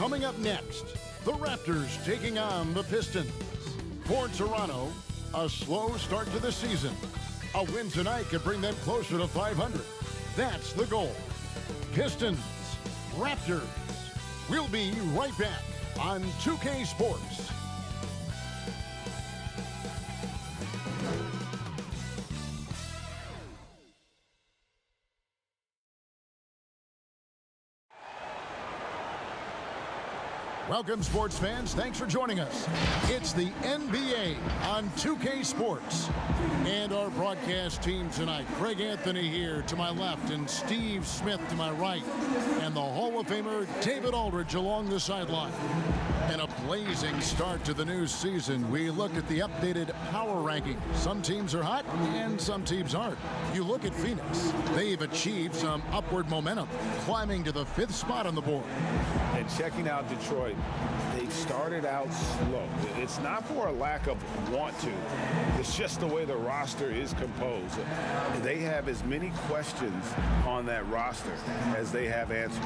Coming up next, the Raptors taking on the Pistons. For Toronto, a slow start to the season. A win tonight could bring them closer to 500. That's the goal. Pistons, Raptors. We'll be right back on 2K Sports. Welcome, sports fans. Thanks for joining us. It's the NBA on 2K Sports. And our broadcast team tonight, Greg Anthony here to my left and Steve Smith to my right. And the Hall of Famer David Aldridge along the sideline. And a blazing start to the new season. We look at the updated power rankings. Some teams are hot and some teams aren't. You look at Phoenix. They've achieved some upward momentum, climbing to the 5th spot on the board. And checking out Detroit, they started out slow. It's not for a lack of want to. It's just the way the roster is composed. They have as many questions on that roster as they have answers.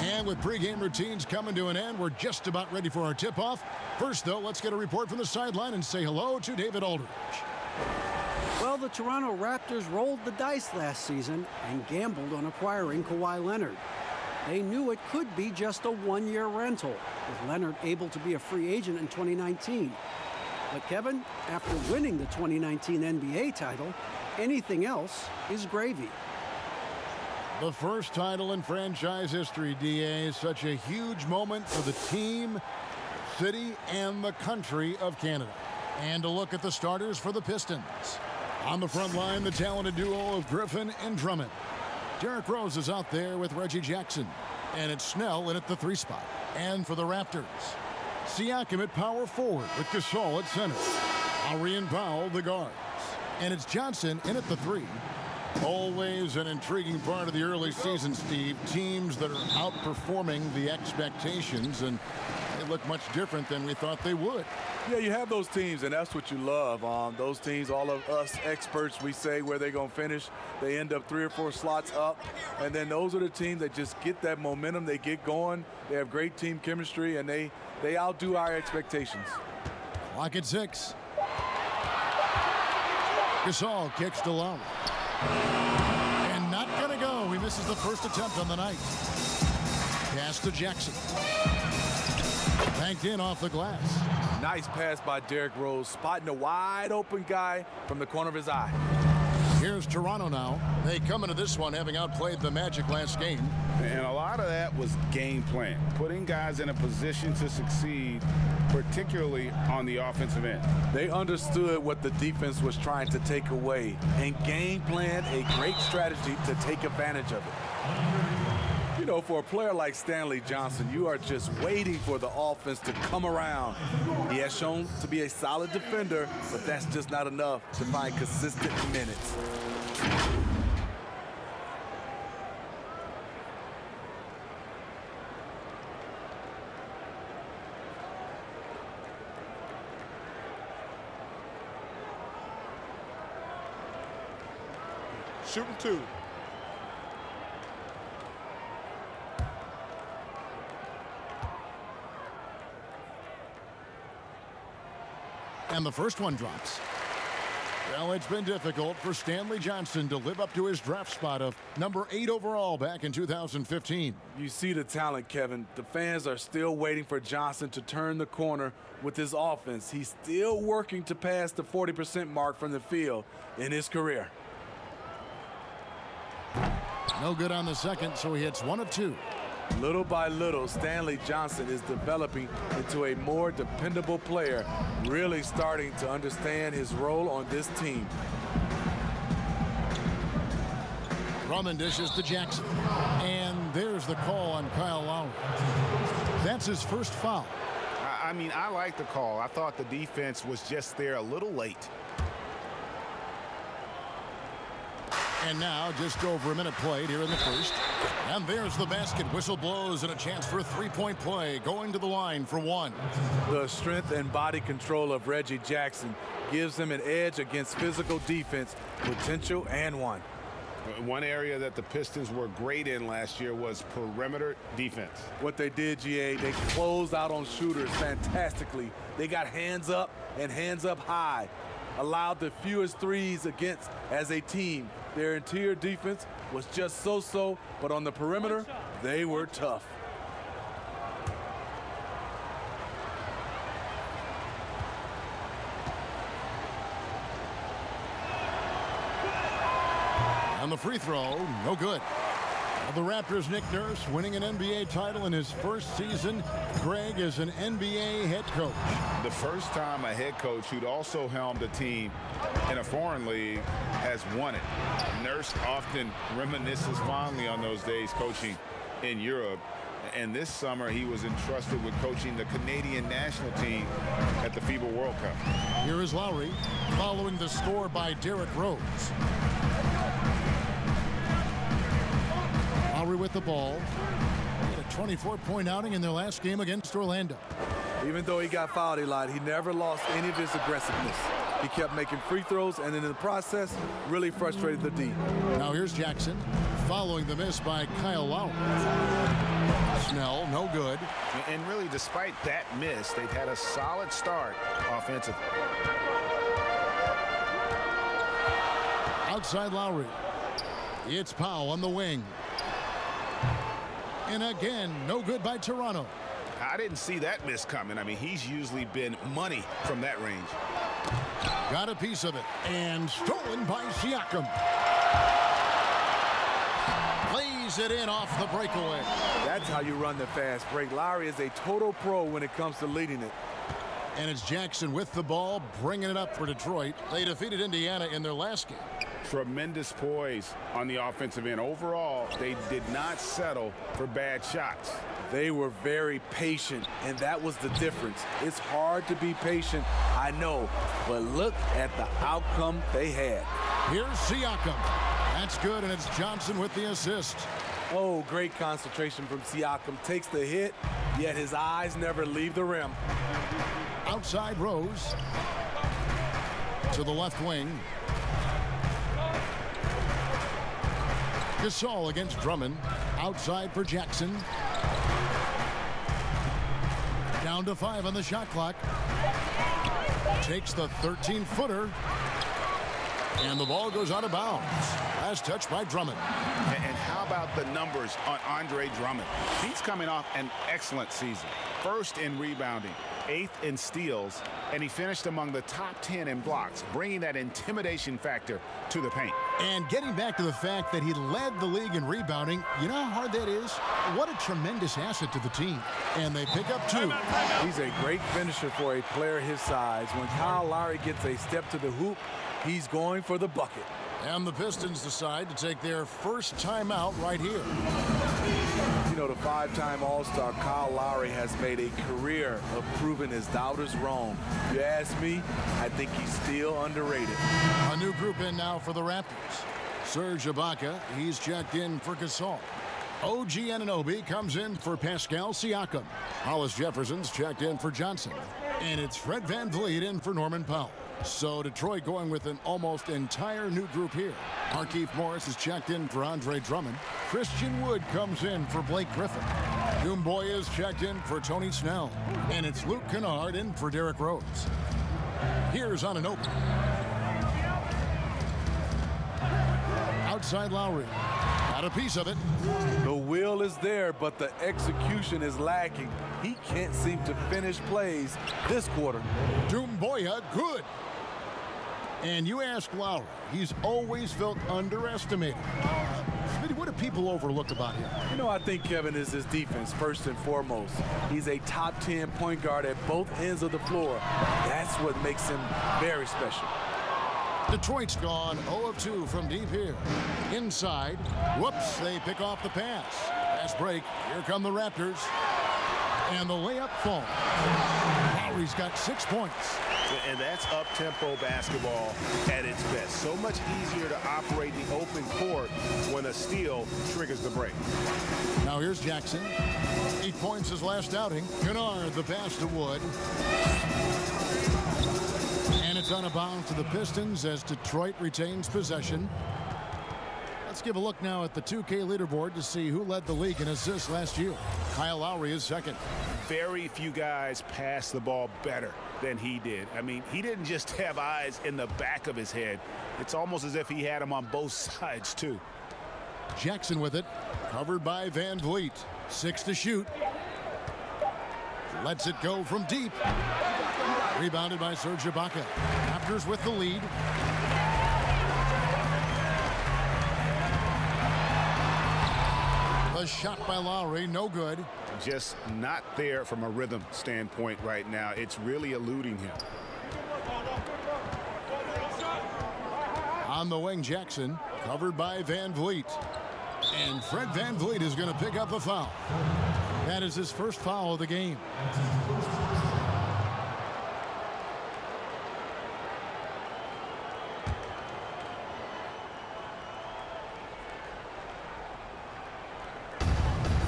And with pregame routines coming to an end, we're just about ready for our tip-off. First, though, let's get a report from the sideline and say hello to David Aldridge. Well, the Toronto Raptors rolled the dice last season and gambled on acquiring Kawhi Leonard. They knew it could be just a one-year rental, with Leonard able to be a free agent in 2019. But Kevin, after winning the 2019 NBA title, anything else is gravy. The first title in franchise history, DA, is such a huge moment for the team, city, and the country of Canada. And a look at the starters for the Pistons. On the front line, the talented duo of Griffin and Drummond. Derrick Rose is out there with Reggie Jackson. And it's Snell in at the 3 spot. And for the Raptors, Siakam at power forward with Gasol at center. Lowry and Powell, the guards. And it's Johnson in at the 3. Always an intriguing part of the early season, Steve. Teams that are outperforming the expectations, and they look much different than we thought they would. Yeah, you have those teams, and that's what you love. Those teams, all of us experts, we say where they're going to finish. They end up 3 or 4 slots up, and then those are the teams that just get that momentum. They get going. They have great team chemistry, and they outdo our expectations. Clock at 6. Gasol kicks to Lowry. And not going to go. He misses the first attempt on the night. Pass to Jackson. Banked in off the glass. Nice pass by Derrick Rose, spotting a wide open guy from the corner of his eye. Here's Toronto now. They come into this one having outplayed the Magic last game. And a lot of that was game plan, putting guys in a position to succeed, particularly on the offensive end. They understood what the defense was trying to take away and game planned a great strategy to take advantage of it. You know, for a player like Stanley Johnson, you are just waiting for the offense to come around. He has shown to be a solid defender, but that's just not enough to find consistent minutes. Shooting 2. And the first one drops. Well, it's been difficult for Stanley Johnson to live up to his draft spot of number 8 overall back in 2015. You see the talent, Kevin. The fans are still waiting for Johnson to turn the corner with his offense. He's still working to pass the 40% mark from the field in his career. No good on the second, so he hits 1 of 2. Little by little, Stanley Johnson is developing into a more dependable player, really starting to understand his role on this team. Drummond dishes to Jackson. And there's the call on Kyle Lowry. That's his first foul. I mean, I like the call. I thought the defense was just there a little late. And now just over a minute played here in the first. And there's the basket. Whistle blows and a chance for a three-point play. Going to the line for 1. The strength and body control of Reggie Jackson gives him an edge against physical defense, potential and 1. One area that the Pistons were great in last year was perimeter defense. What they did, GA, they closed out on shooters fantastically. They got hands up and hands up high, allowed the fewest threes against as a team. Their interior defense was just so-so, but on the perimeter, they were tough. On the free throw, no good. The Raptors' Nick Nurse winning an NBA title in his first season. Greg is an NBA head coach. The first time a head coach who'd also helmed a team in a foreign league has won it. Nurse often reminisces fondly on those days coaching in Europe. And this summer, he was entrusted with coaching the Canadian national team at the FIBA World Cup. Here is Lowry following the score by Derrick Rose. Lowry with the ball. He had a 24-point outing in their last game against Orlando. Even though he got fouled a lot, he never lost any of his aggressiveness. He kept making free throws, and in the process, really frustrated the D. Now here's Jackson following the miss by Kyle Lowry. Snell, no good. And really, despite that miss, they've had a solid start offensively. Outside Lowry. It's Powell on the wing. And again, no good by Toronto. I didn't see that miss coming. I mean, he's usually been money from that range. Got a piece of it. And stolen by Siakam. Plays it in off the breakaway. That's how you run the fast break. Lowry is a total pro when it comes to leading it. And it's Jackson with the ball, bringing it up for Detroit. They defeated Indiana in their last game. Tremendous poise on the offensive end. Overall, they did not settle for bad shots. They were very patient, and that was the difference. It's hard to be patient, I know, but look at the outcome they had. Here's Siakam. That's good, and it's Johnson with the assist. Oh, great concentration from Siakam. Takes the hit, yet his eyes never leave the rim. Outside Rose. To the left wing. Gasol against Drummond. Outside for Jackson. Down to 5 on the shot clock. Takes the 13-footer. And the ball goes out of bounds. Last touch by Drummond. And how about the numbers on Andre Drummond? He's coming off an excellent season. First in rebounding, 8th in steals, and he finished among the top 10 in blocks, bringing that intimidation factor to the paint. And getting back to the fact that he led the league in rebounding, you know how hard that is? What a tremendous asset to the team. And they pick up 2. He's a great finisher for a player his size. When Kyle Lowry gets a step to the hoop, he's going for the bucket. And the Pistons decide to take their first timeout right here. You know, the 5-time All-Star Kyle Lowry has made a career of proving his doubters wrong. If you ask me, I think he's still underrated. A new group in now for the Raptors. Serge Ibaka, he's checked in for Gasol. OG Anunoby comes in for Pascal Siakam. Hollis Jefferson's checked in for Johnson. And it's Fred VanVleet in for Norman Powell. So Detroit going with an almost entire new group here. Markieff Morris is checked in for Andre Drummond. Christian Wood comes in for Blake Griffin. Doumbouya is checked in for Tony Snell. And it's Luke Kennard in for Derrick Rose. Here's Anunoby. Outside Lowry. Got a piece of it. The will is there, but the execution is lacking. He can't seem to finish plays this quarter. Doumbouya, good. And you ask Lowry, he's always felt underestimated. Smitty, what do people overlook about him? You know, I think, Kevin, is his defense first and foremost. He's a top 10 point guard at both ends of the floor. That's what makes him very special. Detroit's gone 0 of 2 from deep here. Inside, whoops, they pick off the pass. Pass break, here come the Raptors. And the layup falls. Lowry's got 6 points. And that's up-tempo basketball at its best. So much easier to operate the open court when a steal triggers the break. Now here's Jackson. 8 points his last outing. Kennard, the pass to Wood. And it's on a bounce to the Pistons as Detroit retains possession. Let's give a look now at the 2K leaderboard to see who led the league in assists last year. Kyle Lowry is second. Very few guys pass the ball better than he did. I mean, he didn't just have eyes in the back of his head. It's almost as if he had them on both sides, too. Jackson with it, covered by VanVleet. 6 to shoot. Lets it go from deep. Rebounded by Serge Ibaka. Raptors with the lead. The shot by Lowry, no good. Just not there from a rhythm standpoint right now. It's really eluding him. On the wing, Jackson, covered by VanVleet. And Fred VanVleet is going to pick up a foul. That is his first foul of the game.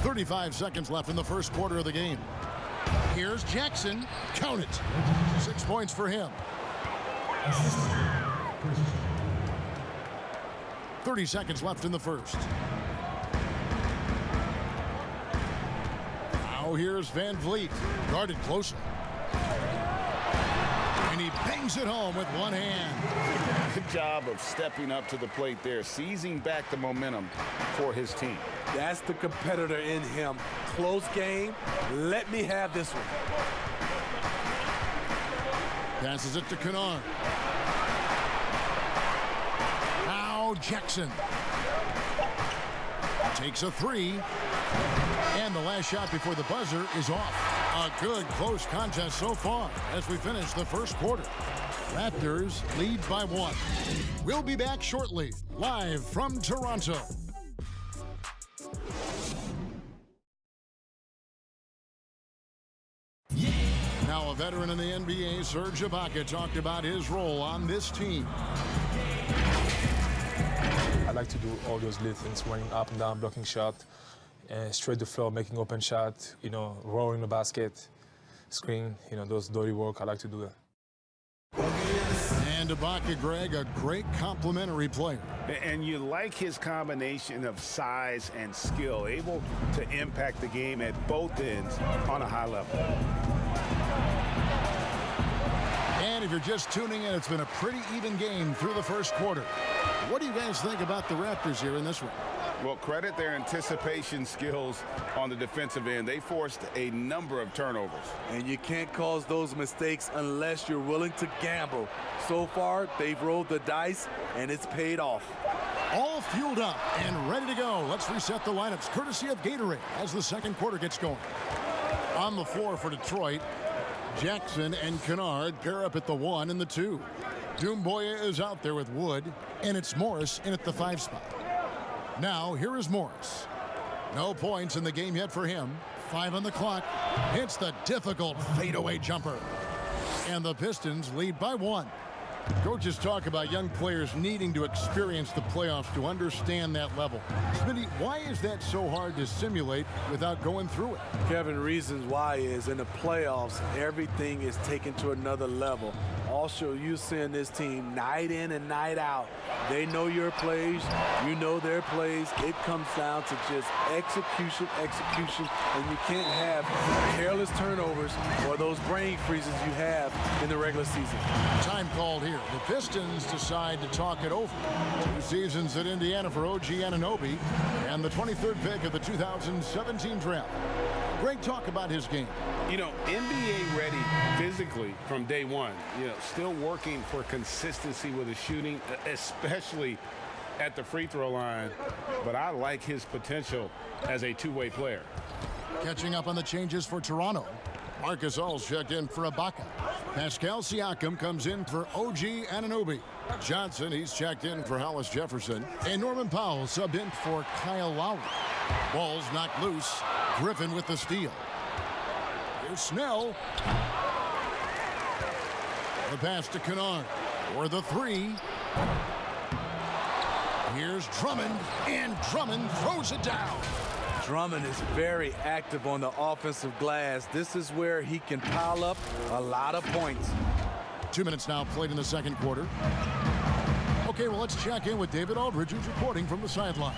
.35 seconds left in the first quarter of the game. Here's Jackson. Count it. 6 points for him. 30 seconds left in the first. Now here's VanVleet. Guarded closely. And he bangs it home with one hand. Good job of stepping up to the plate there, seizing back the momentum for his team. That's the competitor in him. Close game. Let me have this one. Passes it to Kennard. Now Jackson. Takes a three. And the last shot before the buzzer is off. A good close contest so far as we finish the first quarter. Raptors lead by 1. We'll be back shortly, live from Toronto. Now a veteran in the NBA, Serge Ibaka, talked about his role on this team. I like to do all those little things, running up and down, blocking shot, straight to the floor, making open shot, rolling the basket, screen, those dirty work. I like to do that. And Ibaka, Greg, a great complementary player. And you like his combination of size and skill, able to impact the game at both ends on a high level. And if you're just tuning in, it's been a pretty even game through the first quarter. What do you guys think about the Raptors here in this one? Well, credit their anticipation skills on the defensive end. They forced a number of turnovers. And you can't cause those mistakes unless you're willing to gamble. So far, they've rolled the dice, and it's paid off. All fueled up and ready to go. Let's reset the lineups, courtesy of Gatorade, as the second quarter gets going. On the floor for Detroit, Jackson and Kennard pair up at the 1 and the 2. Doumbouya is out there with Wood, and it's Morris in at the 5 spot. Now, here is Morris. No points in the game yet for him. 5 on the clock. Hits the difficult fadeaway jumper. And the Pistons lead by 1. Coaches talk about young players needing to experience the playoffs to understand that level. Smitty, why is that so hard to simulate without going through it? Kevin, reasons why is in the playoffs, everything is taken to another level. Also, you seeing this team night in and night out. They know your plays, you know their plays. It comes down to just execution, and you can't have careless turnovers or those brain freezes you have in the regular season. Time called here. The Pistons decide to talk it over. 2 seasons at Indiana for OG Anunoby and the 23rd pick of the 2017 draft. Great talk about his game. NBA ready physically from day one. Still working for consistency with his shooting, especially at the free throw line. But I like his potential as a two-way player. Catching up on the changes for Toronto. Marcus All's checked in for Ibaka. Pascal Siakam comes in for OG Anunoby. Johnson, he's checked in for Hollis Jefferson. And Norman Powell subbed in for Kyle Lowry. Ball's knocked loose. Griffin with the steal. Here's Snell. The pass to Kennard for the 3. Here's Drummond, and Drummond throws it down. Drummond is very active on the offensive glass. This is where he can pile up a lot of points. 2 minutes now played in the second quarter. Okay, well, let's check in with David Aldridge, who's reporting from the sideline.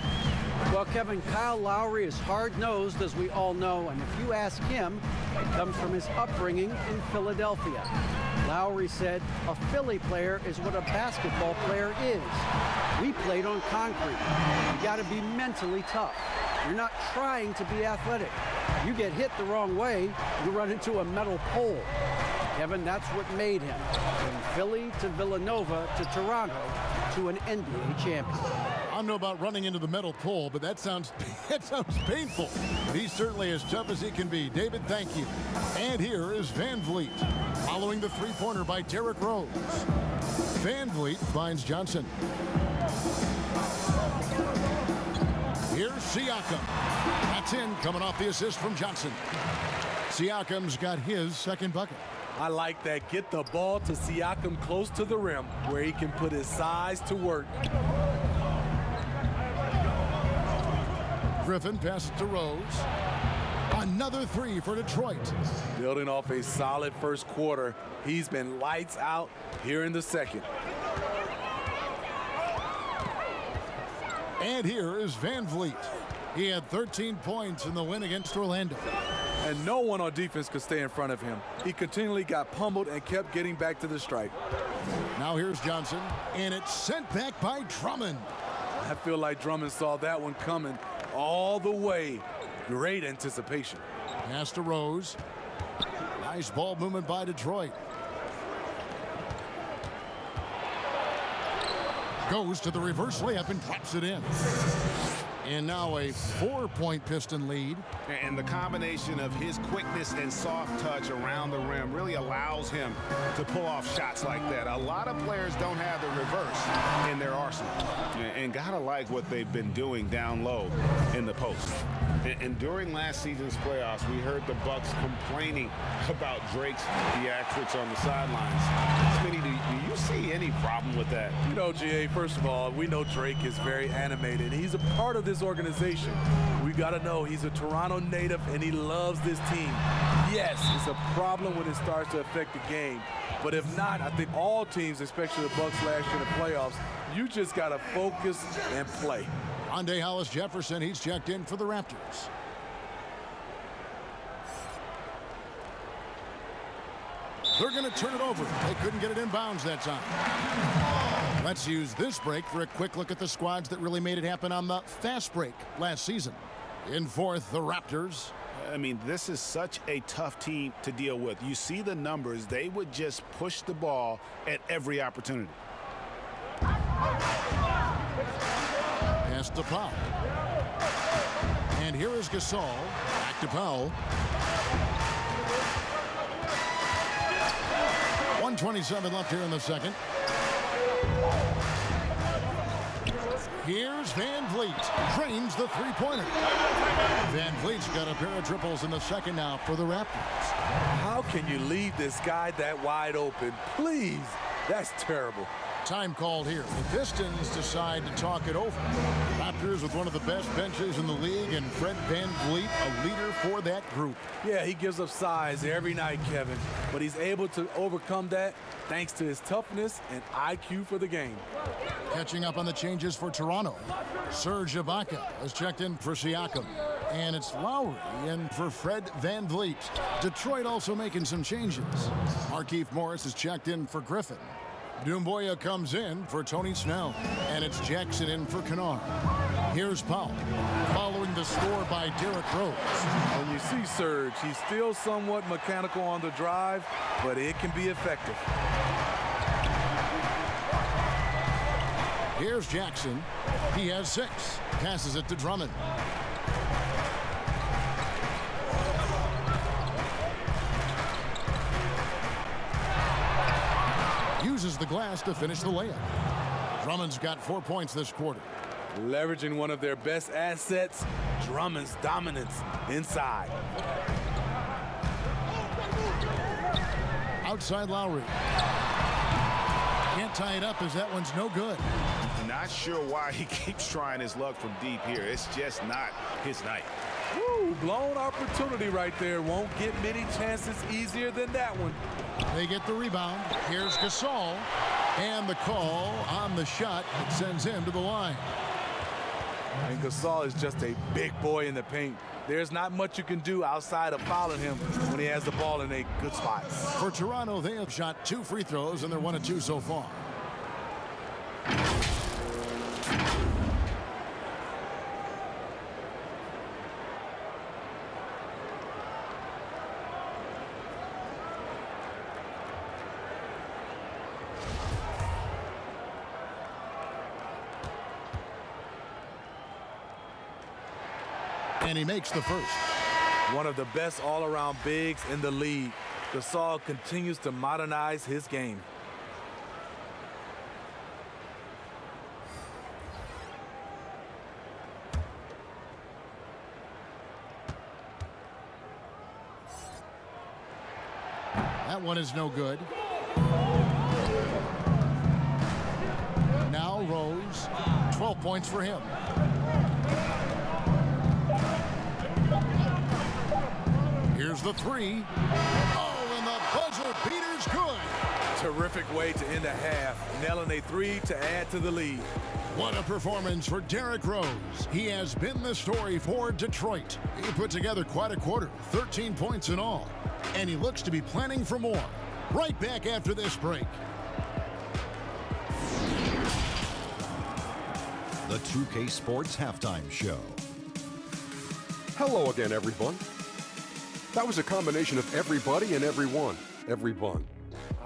Well, Kevin, Kyle Lowry is hard-nosed, as we all know, and if you ask him, it comes from his upbringing in Philadelphia. Lowry said, "A Philly player is what a basketball player is. We played on concrete. You got to be mentally tough. You're not trying to be athletic. You get hit the wrong way, you run into a metal pole." Kevin, that's what made him, from Philly to Villanova to Toronto to an NBA champion. I don't know about running into the metal pole, but that sounds painful. He's certainly as tough as he can be. David, thank you. And here is VanVleet, following the three-pointer by Derrick Rose. VanVleet finds Johnson. Here's Siakam. That's in, coming off the assist from Johnson. Siakam's got his second bucket. I like that. Get the ball to Siakam close to the rim where he can put his size to work. Griffin passes to Rose. Another three for Detroit. Building off a solid first quarter, he's been lights out here in the second. And here is VanVleet. He had 13 points in the win against Orlando. And no one on defense could stay in front of him. He continually got pummeled and kept getting back to the stripe. Now here's Johnson, and it's sent back by Drummond. I feel like Drummond saw that one coming all the way. Great anticipation. Pass to Rose. Nice ball movement by Detroit. Goes to the reverse layup and drops it in. And now a 4-point Piston lead. And the combination of his quickness and soft touch around the rim really allows him to pull off shots like that. A lot of players don't have the reverse in their arsenal. And gotta like what they've been doing down low in the post. And during last season's playoffs, we heard the Bucks complaining about Drake's theatrics on the sidelines. Smitty, do you see any problem with that? You know, GA, first of all, we know Drake is very animated. He's a part of this organization. We got to know he's a Toronto native and he loves this team. Yes, it's a problem when it starts to affect the game. But if not, I think all teams, especially the Bucks last year in the playoffs, you just got to focus and play. Andre Hollis-Jefferson, he's checked in for the Raptors. They're going to turn it over. They couldn't get it in bounds that time. Let's use this break for a quick look at the squads that really made it happen on the fast break last season. In fourth, the Raptors. I mean, this is such a tough team to deal with. You see the numbers. They would just push the ball at every opportunity. Pass to Powell. And here is Gasol. Back to Powell. 1:27 left here in the second. Here's VanVleet. Drains the three-pointer. VanVleet's got a pair of triples in the second now for the Raptors. How can you leave this guy that wide open? Please, that's terrible. Time called here. The Pistons decide to talk it over. Raptors with one of the best benches in the league, and Fred VanVleet, a leader for that group. Yeah, he gives up size every night, Kevin, but he's able to overcome that thanks to his toughness and IQ for the game. Catching up on the changes for Toronto. Serge Ibaka has checked in for Siakam. And it's Lowry in for Fred VanVleet. Detroit also making some changes. Markieff Morris has checked in for Griffin. Doumbouya comes in for Tony Snell, and it's Jackson in for Kennard. Here's Powell, following the score by Derrick Rose. When you see Serge, he's still somewhat mechanical on the drive, but it can be effective. Here's Jackson. He has 6. Passes it to Drummond. Uses the glass to finish the layup. Drummond's got 4 points this quarter. Leveraging one of their best assets, Drummond's dominance inside. Outside Lowry. Can't tie it up as that one's no good. Not sure why he keeps trying his luck from deep here. It's just not his night. Woo, blown opportunity right there. Won't get many chances easier than that one. They get the rebound. Here's Gasol. And the call on the shot that sends him to the line. And Gasol is just a big boy in the paint. There's not much you can do outside of fouling him when he has the ball in a good spot. For Toronto, they have shot 2 free throws, and they're 1 of 2 so far. And he makes the first. One of the best all-around bigs in the league. Gasol continues to modernize his game. That one is no good. Now Rose, 12 points for him. Here's the 3. Oh, and the buzzer beater's good. Terrific way to end a half, nailing a 3 to add to the lead. What a performance for Derrick Rose. He has been the story for Detroit. He put together quite a quarter, 13 points in all. And he looks to be planning for more. Right back after this break. The 2K Sports Halftime Show. Hello again, everyone. That was a combination of everybody and everyone. Everyone.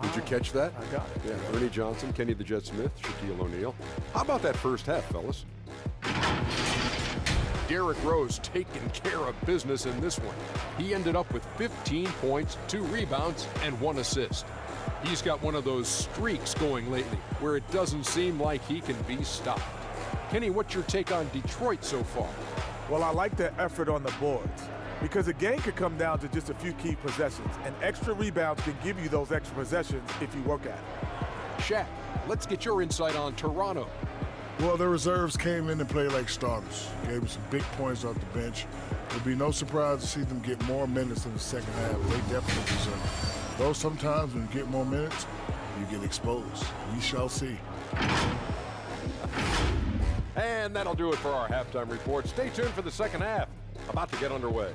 Did you catch that? I got it. Yeah, Ernie Johnson, Kenny the Jet Smith, Shaquille O'Neal. How about that first half, fellas? Derrick Rose taking care of business in this one. He ended up with 15 points, 2 rebounds, and 1 assist. He's got one of those streaks going lately where it doesn't seem like he can be stopped. Kenny, what's your take on Detroit so far? Well, I like their effort on the boards because a game could come down to just a few key possessions, and extra rebounds can give you those extra possessions if you work at it. Shaq, let's get your insight on Toronto. Well, the reserves came in and played like starters. Gave them some big points off the bench. It'll be no surprise to see them get more minutes in the second half. They definitely deserve it. Though sometimes when you get more minutes, you get exposed. We shall see. And that'll do it for our halftime report. Stay tuned for the second half. About to get underway.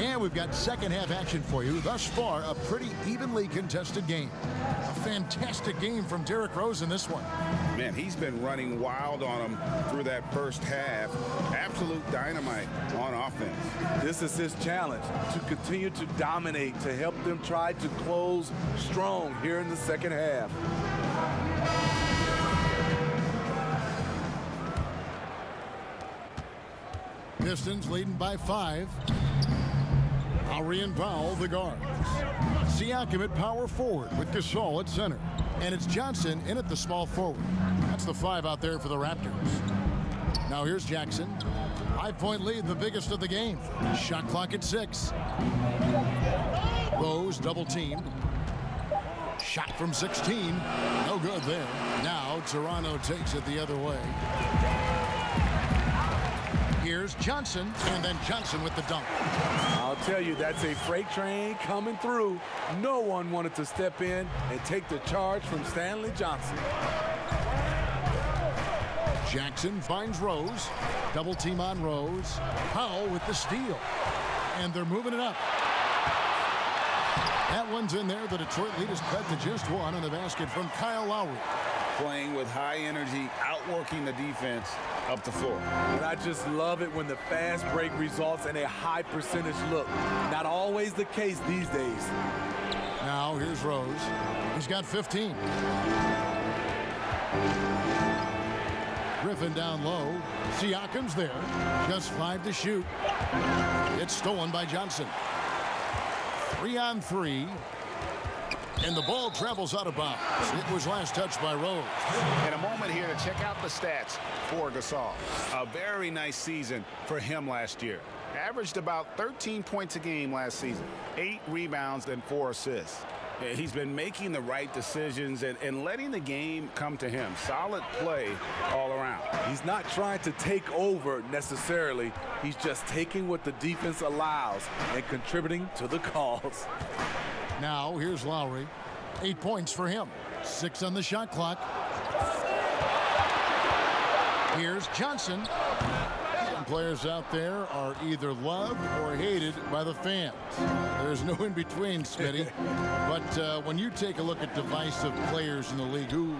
And we've got second half action for you. Thus far, a pretty evenly contested game. A fantastic game from Derrick Rose in this one. Man, he's been running wild on him through that first half. Absolute dynamite on offense. This is his challenge, to continue to dominate, to help them try to close strong here in the second half. Pistons leading by 5. Lowry and Powell, the guards. Siakam at power forward with Gasol at center. And it's Johnson in at the small forward. That's the 5 out there for the Raptors. Now here's Jackson. 5-point lead, the biggest of the game. Shot clock at 6. Rose double teamed. Shot from 16. No good there. Now Toronto takes it the other way. Here's Johnson, and then Johnson with the dunk. I'll tell you, that's a freight train coming through. No one wanted to step in and take the charge from Stanley Johnson. Jackson finds Rose. Double team on Rose. Powell with the steal. And they're moving it up. That one's in there. The Detroit lead is cut to just 1 on the basket from Kyle Lowry. Playing with high energy, outworking the defense up the floor. And I just love it when the fast break results in a high percentage look. Not always the case these days. Now here's Rose. He's got 15. Griffin down low. Siakam's there. Just 5 to shoot. It's stolen by Johnson. 3 on 3. And the ball travels out of bounds. It was last touched by Rose. And a moment here to check out the stats for Gasol. A very nice season for him last year. Averaged about 13 points a game last season. 8 rebounds and 4 assists. He's been making the right decisions and letting the game come to him. Solid play all around. He's not trying to take over necessarily. He's just taking what the defense allows and contributing to the cause. Now, here's Lowry. 8 points for him. 6 on the shot clock. Here's Johnson. Some players out there are either loved or hated by the fans. There's no in between, Smitty. But when you take a look at divisive players in the league, who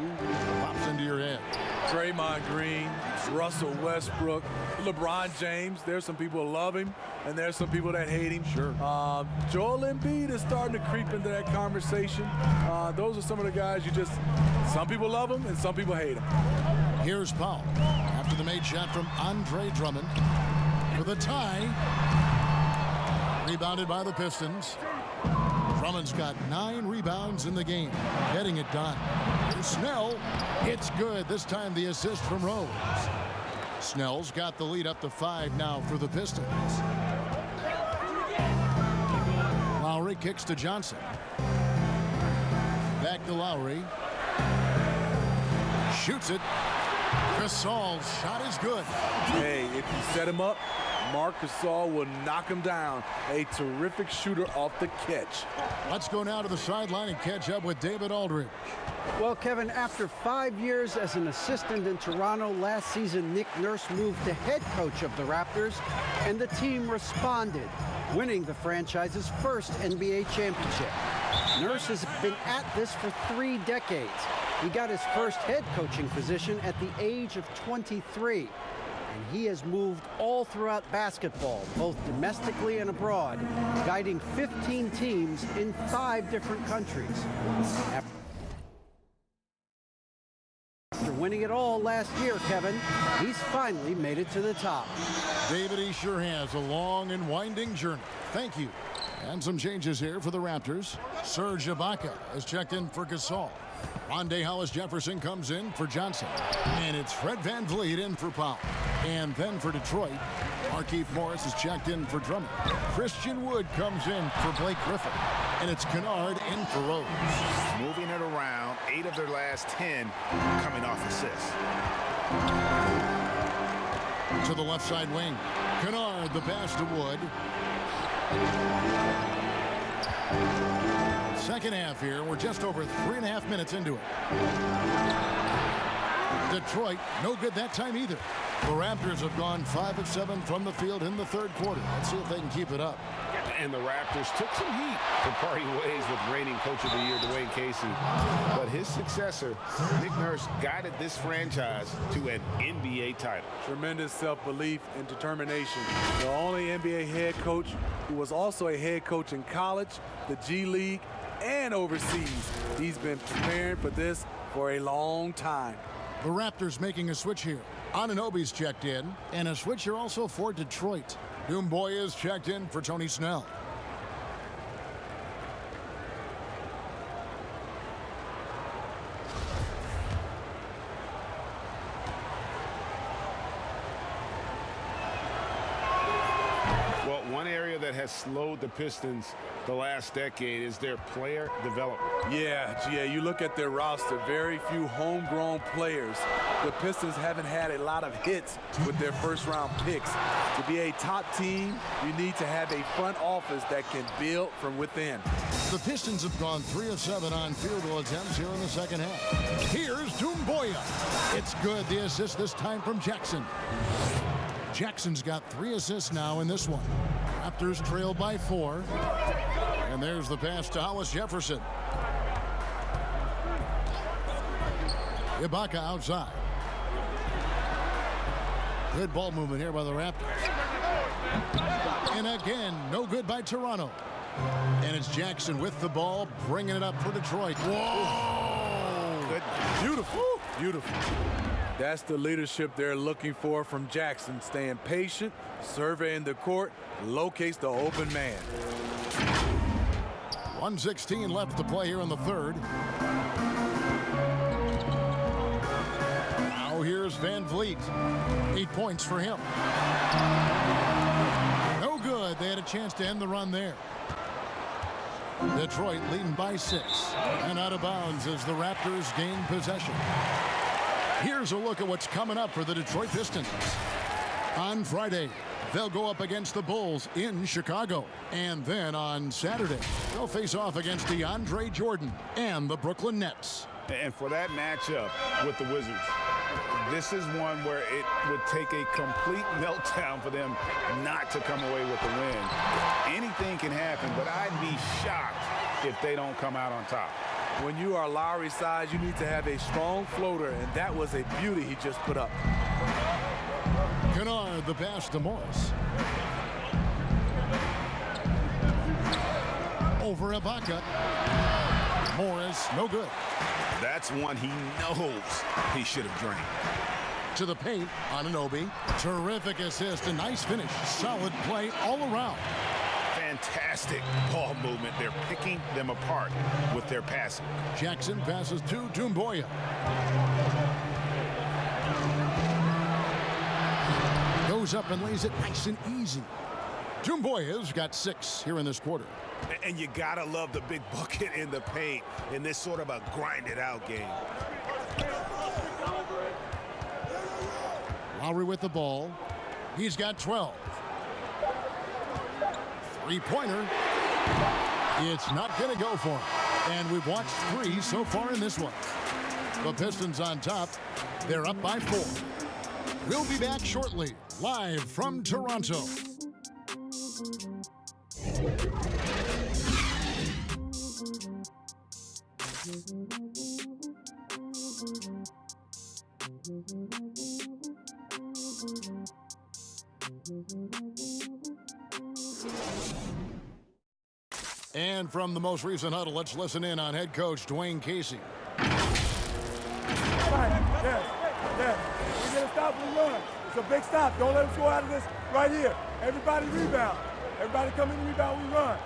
pops into your head? Draymond Green, Russell Westbrook, LeBron James. There's some people who love him, and there's some people that hate him. Sure. Joel Embiid is starting to creep into that conversation. Those are some of the guys some people love him and some people hate him. Here's Powell after the made shot from Andre Drummond for the tie. Rebounded by the Pistons. Drummond's got 9 rebounds in the game, getting it done. Here's Snell. It's good. This time the assist from Rose. Snell's got the lead up to 5 now for the Pistons. Lowry kicks to Johnson. Back to Lowry. Shoots it. Gasol's shot is good. Hey, if you set him up, Marc Gasol will knock him down. A terrific shooter off the catch. Let's go now to the sideline and catch up with David Aldridge. Well, Kevin, after 5 years as an assistant in Toronto last season, Nick Nurse moved to head coach of the Raptors, and the team responded, winning the franchise's first NBA championship. Nurse has been at this for 3 decades. He got his first head coaching position at the age of 23. And he has moved all throughout basketball, both domestically and abroad, guiding 15 teams in 5 different countries. After winning it all last year, Kevin, he's finally made it to the top. David, he sure has a long and winding journey. Thank you. And some changes here for the Raptors. Serge Ibaka has checked in for Gasol. Rondé Hollis-Jefferson comes in for Johnson. And it's Fred VanVleet in for Powell. And then for Detroit, Markieff Morris is checked in for Drummond. Christian Wood comes in for Blake Griffin. And it's Kennard in for Rose. Moving it around, 8 of their last 10 coming off assists. To the left side wing. Kennard, the pass to Wood. Second half here. We're just over 3.5 minutes into it. Detroit, no good that time either. The Raptors have gone 5 of 7 from the field in the third quarter. Let's see if they can keep it up. And the Raptors took some heat for parting ways with reigning Coach of the Year, Dwayne Casey. But his successor, Nick Nurse, guided this franchise to an NBA title. Tremendous self-belief and determination. The only NBA head coach who was also a head coach in college, the G League, and overseas. He's been preparing for this for a long time. The Raptors making a switch here. Anunoby's checked in, and a switch here also for Detroit. Doumbouya is checked in for Tony Snell. Well, one area that has slowed the Pistons the last decade is their player development. Yeah, you look at their roster, very few homegrown players. The Pistons haven't had a lot of hits with their first-round picks. To be a top team, you need to have a front office that can build from within. The Pistons have gone 3 of 7 on field goal attempts here in the second half. Here's Doumbouya. It's good. The assist this time from Jackson. Jackson's got 3 assists now in this one. Raptors trail by 4. And there's the pass to Hollis-Jefferson. Ibaka outside. Good ball movement here by the Raptors. And again, no good by Toronto. And it's Jackson with the ball, bringing it up for Detroit. Whoa! Good. Beautiful, beautiful. That's the leadership they're looking for from Jackson. Staying patient, surveying the court, locates the open man. 1:16 left to play here in the third. Now here's VanVleet. 8 points for him. No good. They had a chance to end the run there. Detroit leading by 6. And out of bounds as the Raptors gain possession. Here's a look at what's coming up for the Detroit Pistons. On Friday, they'll go up against the Bulls in Chicago. And then on Saturday, they'll face off against DeAndre Jordan and the Brooklyn Nets. And for that matchup with the Wizards, this is one where it would take a complete meltdown for them not to come away with the win. Anything can happen, but I'd be shocked if they don't come out on top. When you are Lowry's size, you need to have a strong floater, and that was a beauty he just put up. Kennard the pass to Morris. Over Ibaka. Morris, no good. That's one he knows he should have drained. To the paint, Anunoby. Terrific assist, a nice finish. Solid play all around. Fantastic ball movement. They're picking them apart with their passing. Jackson passes to Doumbouya. Goes up and lays it nice and easy. Doumbouya's got 6 here in this quarter. And you gotta love the big bucket in the paint in this sort of a grind-it-out game. Lowry with the ball. He's got 12. Three-pointer. It's not going to go for him. And we've watched 3 so far in this one. The Pistons on top. They're up by 4. We'll be back shortly, live from Toronto. And from the most recent huddle, let's listen in on head coach Dwayne Casey. Yes. We get a stop and run. It's a big stop. Don't let them score out of this right here. Everybody rebound. Everybody come in and rebound, we run.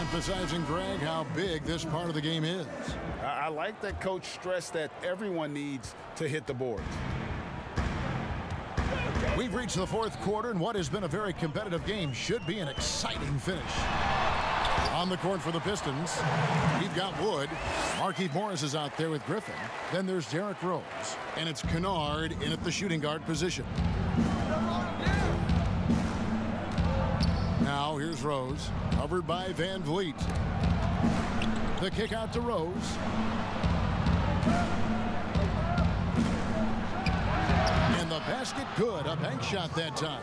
Emphasizing, Greg, how big this part of the game is. I like that coach stressed that everyone needs to hit the boards. We've reached the 4th quarter, and what has been a very competitive game should be an exciting finish. On the court for the Pistons, we've got Wood. Markieff Morris is out there with Griffin. Then there's Derrick Rose, and it's Kennard in at the shooting guard position. Now here's Rose, covered by VanVleet. The kick out to Rose. And the basket good, a bank shot that time.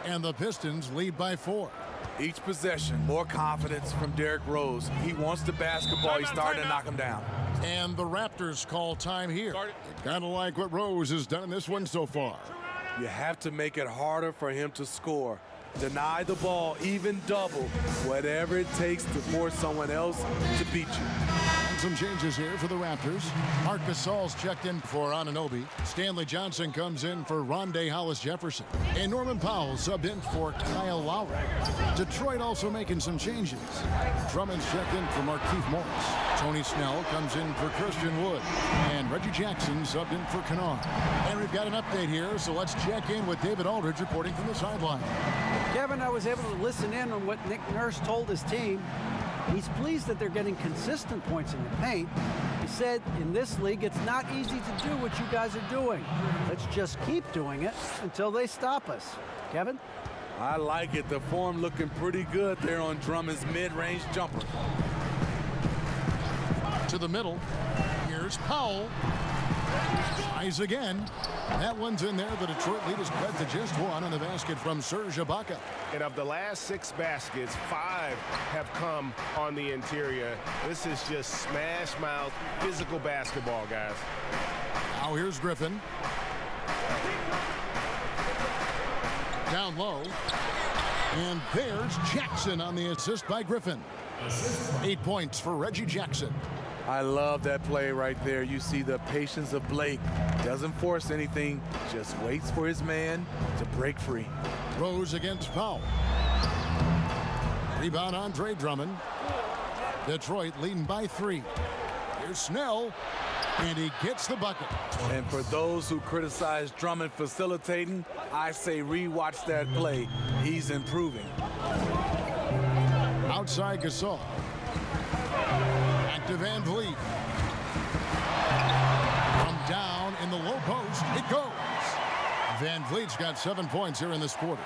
And the Pistons lead by 4. Each possession, more confidence from Derrick Rose. He wants the basketball. He's starting to knock him down. And the Raptors call time here. Kind of like what Rose has done in this one so far. You have to make it harder for him to score. Deny the ball, even double, whatever it takes to force someone else to beat you. And some changes here for the Raptors. Marc Gasol's checked in for Anunoby. Stanley Johnson comes in for Rondé Hollis-Jefferson. And Norman Powell subbed in for Kyle Lowry. Detroit also making some changes. Drummond's checked in for Markieff Morris. Tony Snell comes in for Christian Wood. And Reggie Jackson subbed in for Kennard. And we've got an update here, so let's check in with David Aldridge reporting from the sideline. Kevin, I was able to listen in on what Nick Nurse told his team. He's pleased that they're getting consistent points in the paint. He said, in this league, it's not easy to do what you guys are doing. Let's just keep doing it until they stop us. Kevin? I like it. The form looking pretty good there on Drummond's mid-range jumper. To the middle. Here's Powell. Tries again. That one's in there. The Detroit lead is cut to just 1 on the basket from Serge Ibaka. And of the last 6 baskets, 5 have come on the interior. This is just smash mouth, physical basketball, guys. Now here's Griffin. Down low. And there's Jackson on the assist by Griffin. 8 points for Reggie Jackson. I love that play right there. You see the patience of Blake. Doesn't force anything, just waits for his man to break free. Rose against Powell. Rebound Andre Drummond. Detroit leading by 3. Here's Snell, and he gets the bucket. And for those who criticize Drummond facilitating, I say rewatch that play. He's improving. outside Gasol. Back to VanVleet. From down in the low post, it goes. VanVleet's got 7 points here in this quarter.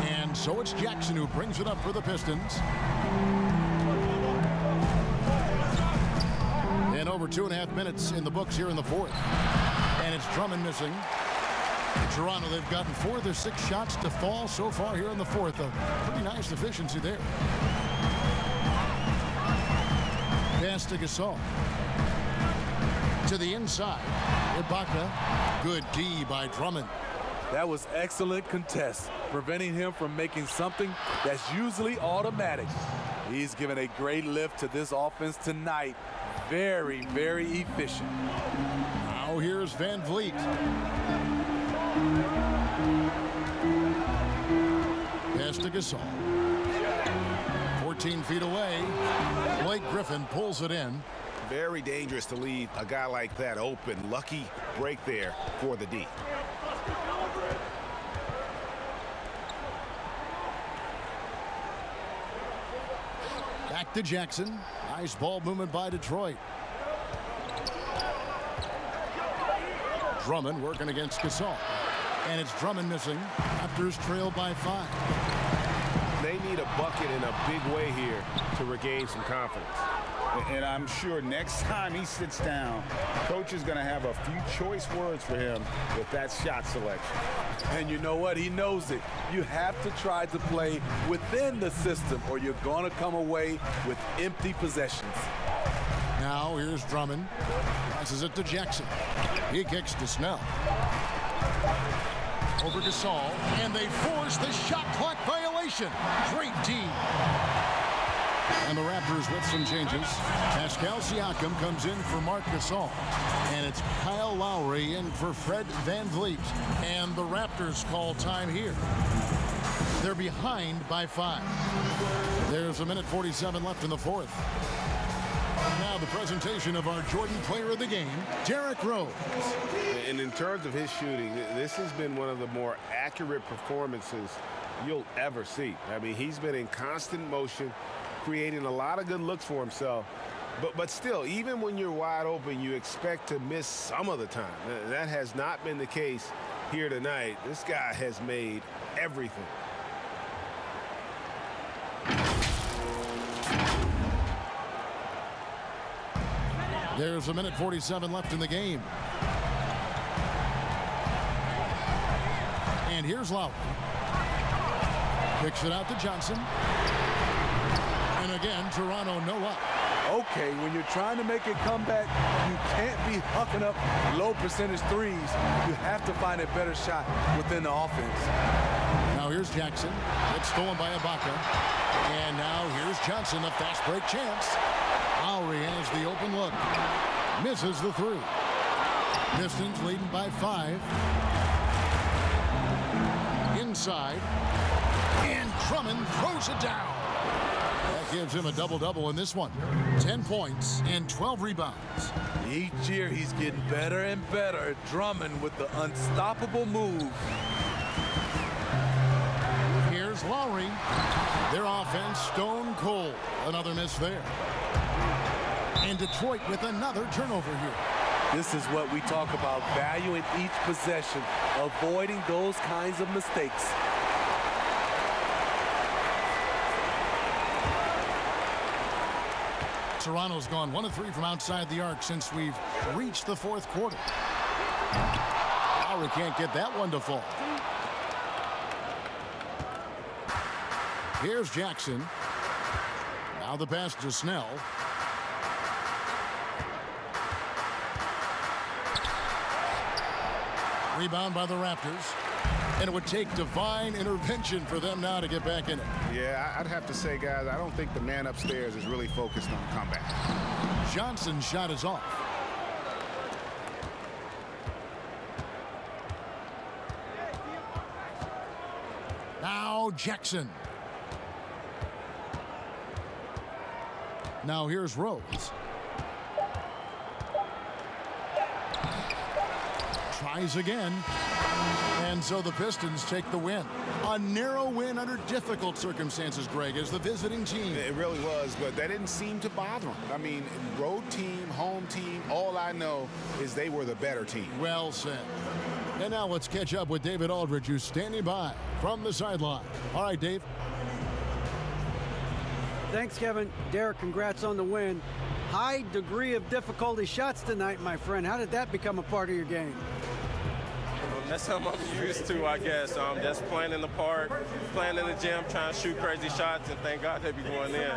And so it's Jackson who brings it up for the Pistons. And over 2.5 minutes in the books here in the fourth. And it's Drummond missing. Toronto, they've gotten 4 of their 6 shots to fall so far here in the fourth. A pretty nice efficiency there. Pass to Gasol. To the inside. Ibaka. Good D by Drummond. That was excellent contest, preventing him from making something that's usually automatic. He's given a great lift to this offense tonight. Very, very efficient. Now here's VanVleet. Pass to Gasol. 14 feet away. Blake Griffin pulls it in. Very dangerous to leave a guy like that open. Lucky break there for the D. Back to Jackson. Nice ball movement by Detroit. Drummond working against Gasol. And it's Drummond missing. Raptors trail by 5. They need a bucket in a big way here to regain some confidence. And I'm sure next time he sits down, coach is going to have a few choice words for him with that shot selection. And you know what? He knows it. You have to try to play within the system or you're going to come away with empty possessions. Now here's Drummond. Passes it to Jackson. He kicks to Snell. Over Gasol. And they force the shot clock violation. Great D. And the Raptors with some changes. Pascal Siakam comes in for Marc Gasol. And it's Kyle Lowry in for Fred VanVleet. And the Raptors call time here. They're behind by 5. There's 1:47 left in the fourth. Now the presentation of our Jordan Player of the Game, Derrick Rose. And in terms of his shooting, this has been one of the more accurate performances you'll ever see. I mean, he's been in constant motion, creating a lot of good looks for himself. But still, even when you're wide open, you expect to miss some of the time. That has not been the case here tonight. This guy has made everything. There's 1:47 left in the game. And here's Lowry. Kicks it out to Johnson. And again, Toronto no luck. Okay, when you're trying to make a comeback, you can't be hucking up low percentage threes. You have to find a better shot within the offense. Now here's Jackson. It's stolen by Ibaka. And now here's Johnson, a fast break chance. Lowry has the open look. Misses the 3. Pistons leading by 5. Inside. And Drummond throws it down. That gives him a double-double in this one. 10 points and 12 rebounds. Each year he's getting better and better. Drummond with the unstoppable move. Here's Lowry. Their offense stone cold. Another miss there. And Detroit with another turnover here. This is what we talk about, valuing each possession, avoiding those kinds of mistakes. Toronto's gone 1 of 3 from outside the arc since we've reached the fourth quarter. Lowry can't get that one to fall. Here's Jackson. Now the pass to Snell. Rebound by the Raptors. And it would take divine intervention for them now to get back in it. Yeah, I'd have to say, guys, I don't think the man upstairs is really focused on comeback. Johnson's shot is off. Now Jackson. Now here's Rose. Tries again. And so the Pistons take the win. A narrow win under difficult circumstances, Greg, as the visiting team. It really was, but that didn't seem to bother them. I mean, road team, home team, all I know is they were the better team. Well said. And now let's catch up with David Aldridge, who's standing by from the sideline. All right, Dave. Thanks, Kevin. Derek, congrats on the win. High degree of difficulty shots tonight, my friend. How did that become a part of your game? That's something I'm used to, I guess. Just playing in the park, playing in the gym, trying to shoot crazy shots, and thank God they be going in.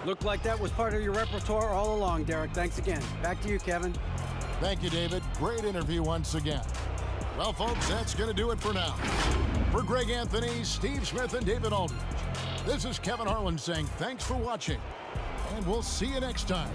Looked like that was part of your repertoire all along, Derek. Thanks again. Back to you, Kevin. Thank you, David. Great interview once again. Well, folks, that's going to do it for now. For Greg Anthony, Steve Smith, and David Aldridge, this is Kevin Harlan saying thanks for watching, and we'll see you next time.